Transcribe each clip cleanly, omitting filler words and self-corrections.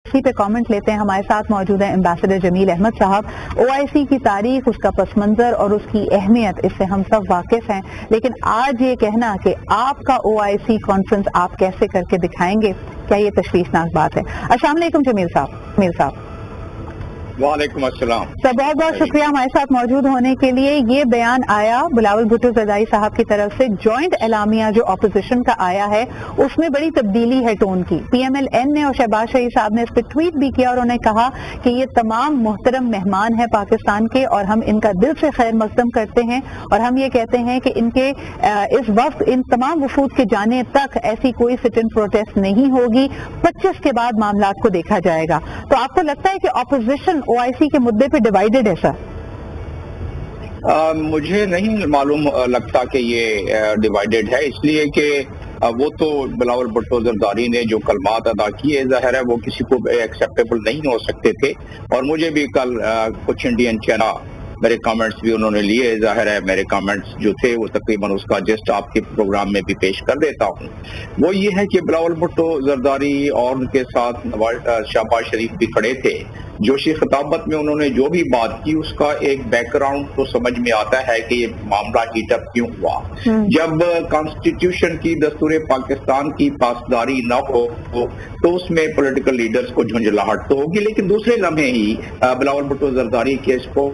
इसी पे कमेंट लेते हैं। हमारे साथ मौजूद है एम्बेसडर जमील अहमद साहब। ओआईसी की तारीख, उसका पस मंजर और उसकी अहमियत, इससे हम सब वाकिफ हैं, लेकिन आज ये कहना कि आपका ओआईसी कॉन्फ्रेंस आप कैसे करके दिखाएंगे, क्या ये तशवीशनाक बात है? अस्सलाम वालेकुम जमील साहब। वालेकुम अस्सलाम सर, बहुत बहुत शुक्रिया हमारे साथ मौजूद होने के लिए। ये बयान आया बिलावल भुट्टो ज़रदारी साहब की तरफ से, जॉइंट एलामिया जो अपोजिशन का आया है उसमें बड़ी तब्दीली है टोन की। PMLN ने और शहबाज शरीफ साहब ने इस पर ट्वीट भी किया और उन्होंने कहा कि ये तमाम मोहतरम मेहमान हैं पाकिस्तान के और हम इनका दिल से खैर मकदम करते हैं और हम ये कहते हैं कि इनके इस वक्त इन तमाम वफूद के जाने तक ऐसी कोई सिट इन प्रोटेस्ट नहीं होगी, 25 के बाद मामलात को देखा जाएगा। तो आपको लगता है कि अपोजिशन ओआईसी के मुद्दे पे डिवाइडेड है सर? मुझे नहीं मालूम लगता कि ये डिवाइडेड है, इसलिए कि वो तो बिलावल भुट्टो ज़रदारी ने जो कलमात अदा किए, ज़ाहिर है वो किसी को एक्सेप्टेबल नहीं हो सकते थे। और मुझे भी कल कुछ इंडियन चैनल मेरे कमेंट्स भी उन्होंने लिए, जाहिर है मेरे कमेंट्स जो थे वो तकरीबन उसका जस्ट आपके प्रोग्राम में भी पेश कर देता हूँ। वो ये है कि बिलावल भुट्टो ज़रदारी और उनके साथ शहबाज शरीफ भी खड़े थे। जोशी खिताबत में उन्होंने जो भी बात की उसका एक बैकग्राउंड तो समझ में आता है कि ये मामला हीटअप क्यों हुआ। जब कॉन्स्टिट्यूशन की दस्तूर पाकिस्तान की पासदारी न हो तो उसमें पॉलिटिकल लीडर्स को झुंझलाहट तो होगी, लेकिन दूसरे लम्हे ही बिलावल भुट्टो ज़रदारी के इसको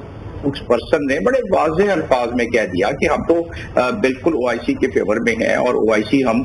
पर्सन ने बड़े वाज़ेह अल्फाज में कह दिया कि हम तो बिल्कुल ओआईसी के फेवर में हैं और ओआईसी हम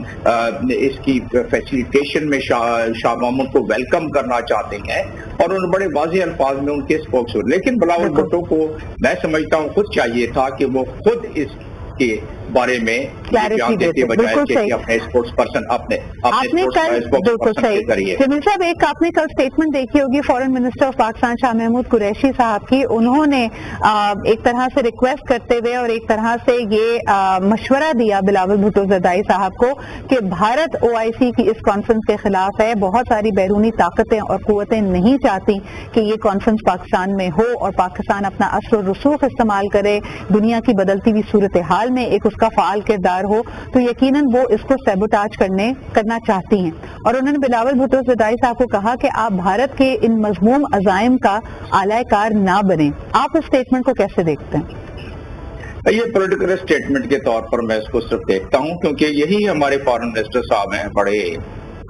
इसकी फैसिलिटेशन में शाह महमूद को वेलकम करना चाहते हैं, और उन्होंने बड़े वाज़ेह अल्फाज में उनके स्पोक्स। लेकिन बिलावल भुट्टो को मैं समझता हूँ खुद चाहिए था कि वो खुद इसके बारे में बयान देते बजाय कि अपने स्पोर्ट्स पर्सन अपने बिल्कुल सही करिए। जमील साहब, एक आपने कल स्टेटमेंट देखी होगी foreign minister of Pakistan Shah Mahmood Qureshi साहब की। उन्होंने एक तरह से रिक्वेस्ट करते हुए और एक तरह से ये मशवरा दिया बिलावल भुट्टो ज़रदारी साहब को कि भारत ओआईसी की इस कॉन्फ्रेंस के खिलाफ है, बहुत सारी बैरूनी ताकतें और कुव्वतें नहीं चाहती कि ये कॉन्फ्रेंस पाकिस्तान में हो और पाकिस्तान अपना असर और रसूख इस्तेमाल करे, दुनिया की बदलती हुई सूरत हाल में एक का फाल किरदार हो, तो यकीनन वो इसको सैबोटाज करना चाहती हैं। और उन्होंने बिलावल भुट्टो ज़रदारी साहब को कहा कि आप भारत के इन मज़मूम अज़ाइम का आलाकार ना बने। आप इस स्टेटमेंट को कैसे देखते हैं? ये पॉलिटिकल स्टेटमेंट के तौर पर मैं इसको सिर्फ देखता हूँ क्योंकि यही हमारे फॉरेन मिनिस्टर साहब हैं, बड़े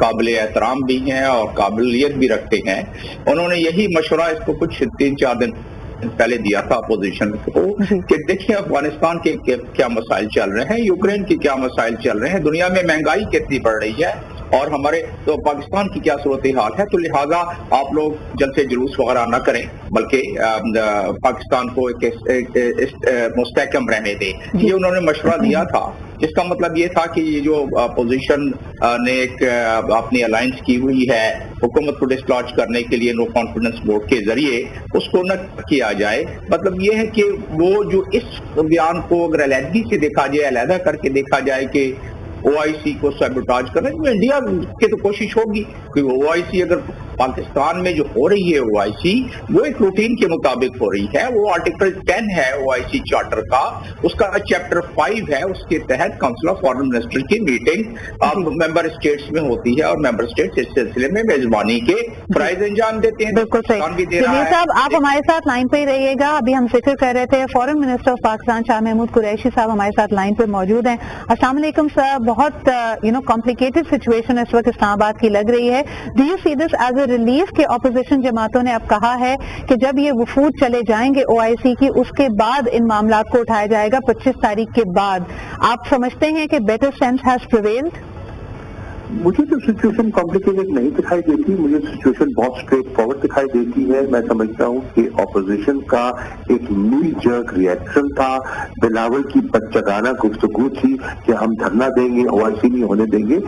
काबिल एहतराम भी हैं और काबिलियत भी रखते हैं। उन्होंने यही मशवरा इसको कुछ 3-4 दिन पहले दिया था अपोजिशन को कि देखिए अफगानिस्तान के क्या मसाइल चल रहे हैं, यूक्रेन के क्या मसाइल चल रहे हैं, दुनिया में महंगाई कितनी बढ़ रही है और हमारे तो पाकिस्तान की क्या सूरत हाल है, तो लिहाजा आप लोग जलसे जुलूस वगैरह न करें, बल्कि पाकिस्तान को एक मुस्तहकम रहने दें। ये उन्होंने मशवरा दिया था, जिसका मतलब ये था कि ये जो अपोजिशन ने एक अपनी अलायंस की हुई है हुकूमत को डिसलॉज करने के लिए नो कॉन्फिडेंस वोट के जरिए, उसको न किया जाए। मतलब ये है कि वो जो इस बयान को अगर अलहदगी से देखा जाए, अलहदा करके देखा जाए कि ओआईसी को सैबोटाज करने में इंडिया की तो कोशिश होगी कि ओआईसी अगर पाकिस्तान में जो हो रही है ओआईसी वो एक रूटीन के मुताबिक हो रही है। वो आर्टिकल 10 है ओआईसी चार्टर का, उसका चैप्टर 5 है, उसके तहत काउंसिल ऑफ फॉरेन मिनिस्टर की मीटिंग मेंबर स्टेट्स में होती है और मेंबर स्टेट्स इस सिलसिले में मेजबानी के प्राइज अंजाम देते हैं। बिल्कुल सही। साहब, आप हमारे साथ लाइन पे ही रहिएगा। अभी हम जिक्र कर रहे थे foreign minister of Pakistan Shah Mahmood Qureshi साहब हमारे साथ लाइन पे मौजूद हैं। अस्सलाम वालेकुम सर, बहुत कॉम्प्लिकेटेड सिचुएशन इस वक्त इस्लामाबाद की लग रही है। Do you see this as relief के अपोजिशन जमातों ने अब कहा है कि जब ये वफूद चले जाएंगे ओआईसी की, उसके बाद इन मामलात को उठाया जाएगा 25 तारीख के बाद। आप समझते हैं कि बेटर सेंस हैज प्रिवेल्ड? मुझे तो सिचुएशन कॉम्प्लिकेटेड नहीं दिखाई देती, मुझे सिचुएशन बहुत स्ट्रेट फॉरवर्ड दिखाई देती है। मैं समझता हूँ कि ऑपोजिशन का एक नी जर्क रिएक्शन था, बिलावल की बदचगाना गुफ्तगू थी कि हम धरना देंगे, ओआईसी नहीं होने देंगे।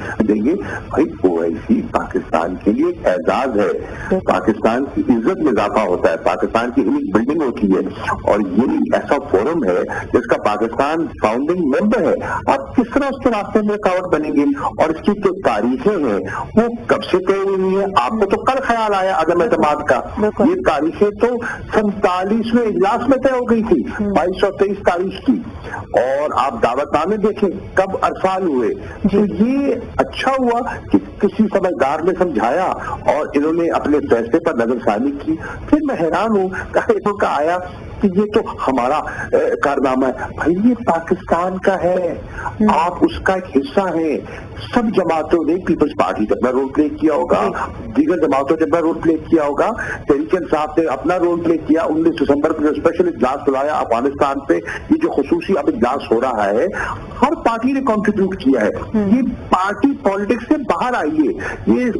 भाई ओआईसी पाकिस्तान के लिए एक एजाज है, पाकिस्तान की इज्जत में इजाफा होता है, पाकिस्तान की एक बिल्डिंग होती है और ये ऐसा फोरम है जिसका पाकिस्तान फाउंडिंग मेंबर है। आप किस तरह उसके रास्ते में रुकावट बनेंगे? और इसकी तारीखें हैं वो कब से तय हुई है? आपको तो कल ख्याल आया अदम एतमाद का, ये तारीखें तो 47वें इजलास में तय हो गई थी, 22 और 23 तारीख की। और आप दावतनामे देखें कब अरसाल हुए। तो ये अच्छा हुआ कि किसी समझदार ने समझाया और इन्होंने अपने फैसले पर नजरसानी की। फिर मैं हैरान हूँ का आया कि ये तो हमारा कारनामा है। भाई ये पाकिस्तान का है, आप उसका एक हिस्सा है। सब जमातों ने, पीपल्स पार्टी ने अपना रोल प्ले किया होगा, दीगर जमातों ने अपना रोल प्ले किया होगा, तहरीक इंसाफ ने अपना रोल प्ले किया। 19 दिसंबर को स्पेशल इजलास बुलाया अफगानिस्तान पे, ये जो खुसूसी अब इजलास हो रहा है, हर पार्टी ने कंट्रीब्यूट किया है। ये पार्टी पॉलिटिक्स से बाहर आई है, ये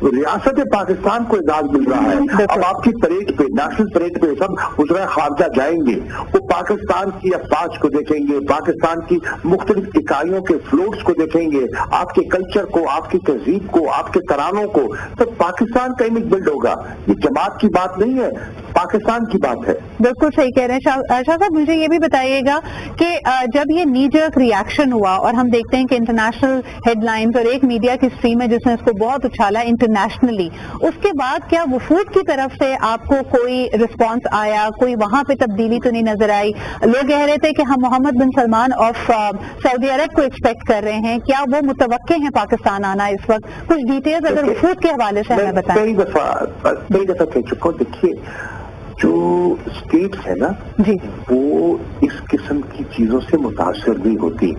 रियासत पाकिस्तान को एजाज मिल रहा है। अब आपकी परेड पे, नेशनल परेड पे सब वज़ीर खारजा जाएंगे, वो पाकिस्तान की अफवाज को देखेंगे, पाकिस्तान की मुख्तलिफ इकाइयों के फ्लोट्स को देखेंगे, आपके कल्चर को, आपकी तहजीब को, आपके तरानों को, तो पाकिस्तान का इमेज बिल्ड होगा। ये जमात की बात नहीं है, पाकिस्तान की बात है। बिल्कुल सही कह रहे हैं शाह साहब। मुझे ये भी बताइएगा कि जब ये नी जर्क रिएक्शन हुआ और हम देखते हैं कि इंटरनेशनल हेडलाइंस और एक मीडिया की स्ट्रीम है जिसने इसको बहुत उछाला इंटरनेशनली, उसके बाद क्या वफूद की तरफ से आपको कोई रिस्पांस आया, कोई वहां पे तब्दीली तो नहीं नजर आई? लोग कह रहे थे कि हम मोहम्मद बिन सलमान ऑफ सऊदी अरब को एक्सपेक्ट कर रहे हैं, क्या वो मुतवक्के हैं पाकिस्तान आना इस वक्त? कुछ डिटेल्स अगर वफूद के हवाले से हमें बताएं। कई दफा कह चुका हूं, देखिए जो स्टेट्स है ना जी, वो इस किस्म की चीजों से मुतासर नहीं होती,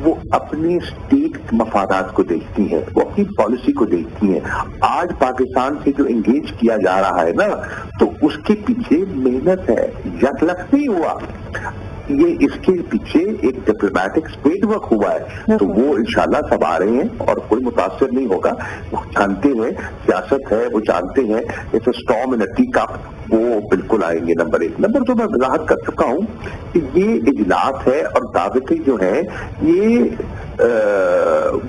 वो अपने स्टेट मफादात को देखती हैं, वो अपनी पॉलिसी को देखती हैं। आज पाकिस्तान से जो एंगेज किया जा रहा है ना, तो उसके पीछे मेहनत है, यकलख नहीं हुआ, ये इसके पीछे एक डिप्लोमेटिक स्पेड वर्क हुआ है। तो वो इंशाल्लाह सब आ रहे हैं और कोई मुतासर नहीं होगा। वो जानते हैं सियासत है, वो जानते हैं it's a storm in a tea cup, वो बिल्कुल आएंगे। नंबर 1। नंबर 2, मैं वजाहत कर चुका हूं कि ये इजलास है और दावतें जो है ये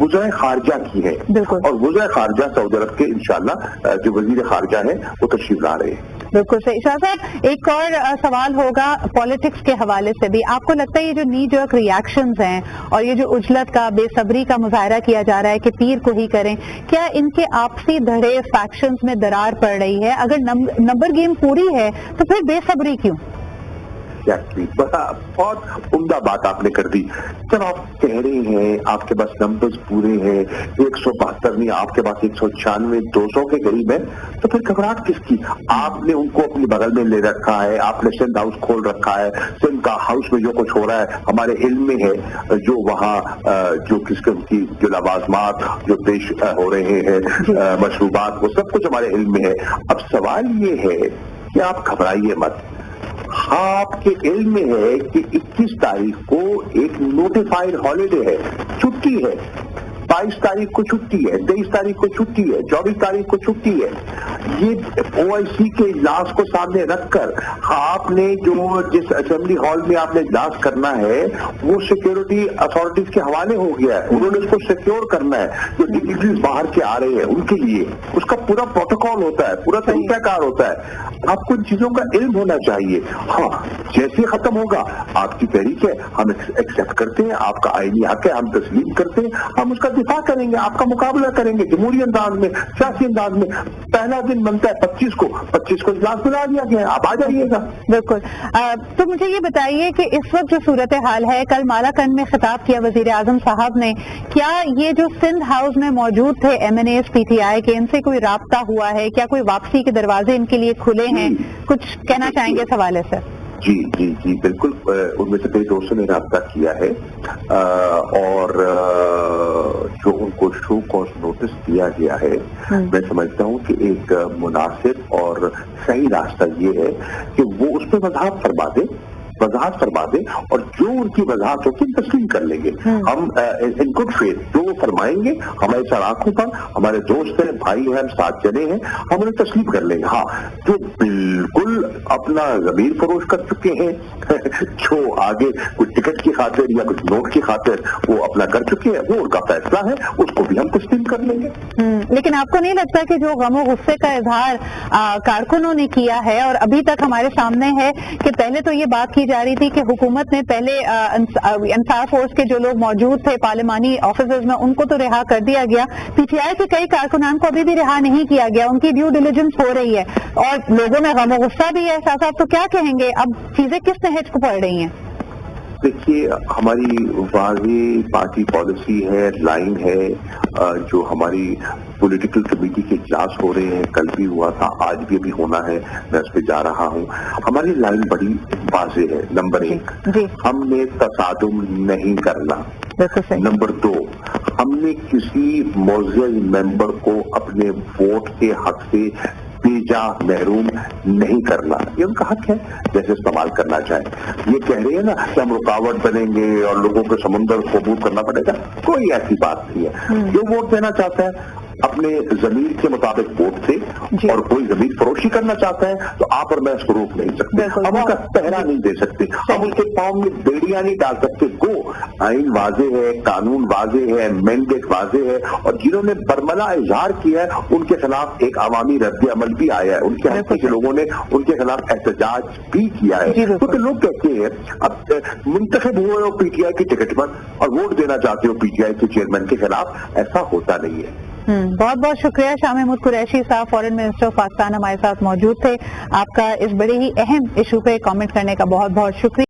वज़ीर खारजा की है, और वज़ीर खारजा सऊदी अरब के इंशाल्लाह जो वजीर खारजा है वो तशरीफ ला रहे हैं। बिल्कुल सही। शाह साहब, एक और सवाल होगा पॉलिटिक्स के हवाले से भी। आपको लगता है ये जो नी जर्क रिएक्शंस हैं और ये जो उजलत का, बेसब्री का मुजाहरा किया जा रहा है कि तीर को ही करें, क्या इनके आपसी धड़े फैक्शंस में दरार पड़ रही है? अगर नंबर गेम पूरी है तो फिर बेसब्री क्यों? बहुत उम्दा बात आपने कर दी। जब आप कह रहे हैं आपके पास नंबर्स पूरे हैं, 172 नहीं, आपके पास 196, 200 के करीब है, तो फिर घबराहट किसकी? आपने उनको अपने बगल में ले रखा है, आपने सिंध हाउस खोल रखा है, सिंध का हाउस में जो कुछ हो रहा है हमारे इल्म में है, जो वहाँ जो किस्म की जो लवाजमात जो पेश हो रहे हैं, मशरूबात, वो सब कुछ हमारे इल्म में है। अब सवाल ये है कि आप घबराइए मत। आपके इल्म में है कि 21 तारीख को एक नोटिफाइड हॉलीडे है, छुट्टी है, 22 तारीख को छुट्टी है, 23 तारीख को छुट्टी है, 24 तारीख को छुट्टी है। ये OIC के इजलास को सामने रखकर आपने जो जिस असेंबली हॉल में आपने इजलास करना है वो सिक्योरिटी अथॉरिटीज के हवाले हो गया है, उन्होंने उसको सिक्योर करना है। जो डिग्रीज बाहर के आ रहे हैं उनके लिए उसका पूरा प्रोटोकॉल होता है, पूरा तरीकाकार होता है। आपको इन चीजों का इल्म होना चाहिए। हाँ, जैसे खत्म होगा आपकी तहरीक है, हम एक्सेप्ट करते हैं, आपका आईनी हक है, हम तस्लीम करते हैं, हम उसका दिफा करेंगे, आपका मुकाबला करेंगे जमहूरी अंदाज में, सियासी अंदाज में। पहला दिन बनता है 25 को इजलास बुला दिया गया, आप आ जाइएगा। बिल्कुल। तो मुझे ये बताइए कि इस वक्त जो सूरत हाल है, कल मालाकंड में खिताब किया वजीर आजम साहब ने, क्या ये जो सिंध हाउस में मौजूद थे MNAs PTI के, इनसे कोई राब्ता हुआ है? क्या कोई वापसी के दरवाजे इनके लिए खुले हैं? कुछ कहना चाहेंगे इस हवाले से? जी जी जी बिल्कुल, उनमें से कई दोस्तों ने राब्ता किया है और जो उनको शो कॉज नोटिस दिया गया है, मैं समझता हूँ कि एक मुनासिब और सही रास्ता ये है कि वो उस पर वजाहत फरमा दे और जो उनकी वजाहत होगी तस्लीम कर लेंगे। हम इन गुड फेथ जो वो फरमाएंगे हमारे सर आंखों पर, हमारे दोस्त हैं, भाई हैं, हम साथ चले हैं, हम उन्हें तस्लीम कर लेंगे। हाँ, जो बिल्कुल अपना जमीर फरोश कर चुके हैं। जो आगे कुछ टिकट की खातिर या कुछ नोट की खातिर वो अपना कर चुके हैं, वो उनका फैसला है, उसको भी हम कुछ दिन कर लेंगे। लेकिन आपको नहीं लगता कि जो गम और गुस्से का इजहार कारकुनों ने किया है और अभी तक हमारे सामने है कि पहले तो ये बात की जा रही थी कि हुकूमत ने पहले अंसार फोर्स के जो लोग मौजूद थे पार्लिमानी ऑफिसर्स में उनको तो रिहा कर दिया गया, पीटीआई के कई कारकुनान को अभी भी रिहा नहीं किया गया, उनकी ड्यू डिलिजेंस हो रही है और लोगों में गम और गुस्सा भी है। शाह साहब तो क्या कहेंगे, अब चीजें किस नहज को पड़ रही हैं? देखिए, हमारी वाज़ेह पार्टी पॉलिसी है, लाइन है, जो हमारी पॉलिटिकल कमेटी के इजलास हो रहे हैं, कल भी हुआ था, आज भी अभी होना है, मैं उस पर जा रहा हूँ। हमारी लाइन बड़ी वाज़ेह है। नंबर 1, हमने तसादुम नहीं करना। नंबर 2, हमने किसी मोअज़्ज़ज़ मेंबर को अपने वोट के हक से बेजा महरूम नहीं करना। ये उनका हक है, जैसे इस्तेमाल करना चाहे। ये कह रहे हैं ना कि हम रुकावट बनेंगे और लोगों को समुंदर को अबूर करना पड़ेगा, कोई ऐसी बात नहीं है। जो वोट देना चाहता है अपने जमीर के मुताबिक वोट दे, और कोई जमीर फरोशी करना चाहता है तो आप और मैं उसको रोक नहीं सकते, हम उनका पहरा नहीं दे सकते, हम उनके पाँव में बेड़ियां नहीं डाल सकते। गो आइन वाजे है, कानून वाजे है, मैंडेट वाजे है, और जिन्होंने बरमला इजहार किया है उनके खिलाफ एक अवामी रद्द अमल भी आया है, उनके हक के लोगों ने उनके खिलाफ एहतजाज भी किया है। क्योंकि लोग कहते हैं अब मुंतखब हुए हो पीटीआई की टिकट पर और वोट देना चाहते हो पीटीआई के चेयरमैन के खिलाफ, ऐसा होता नहीं है। बहुत बहुत शुक्रिया शाह महमूद कुरैशी साहब, फॉरेन मिनिस्टर ऑफ पाकिस्तान हमारे साथ मौजूद थे। आपका इस बड़े ही अहम इशू पे कमेंट करने का बहुत बहुत शुक्रिया।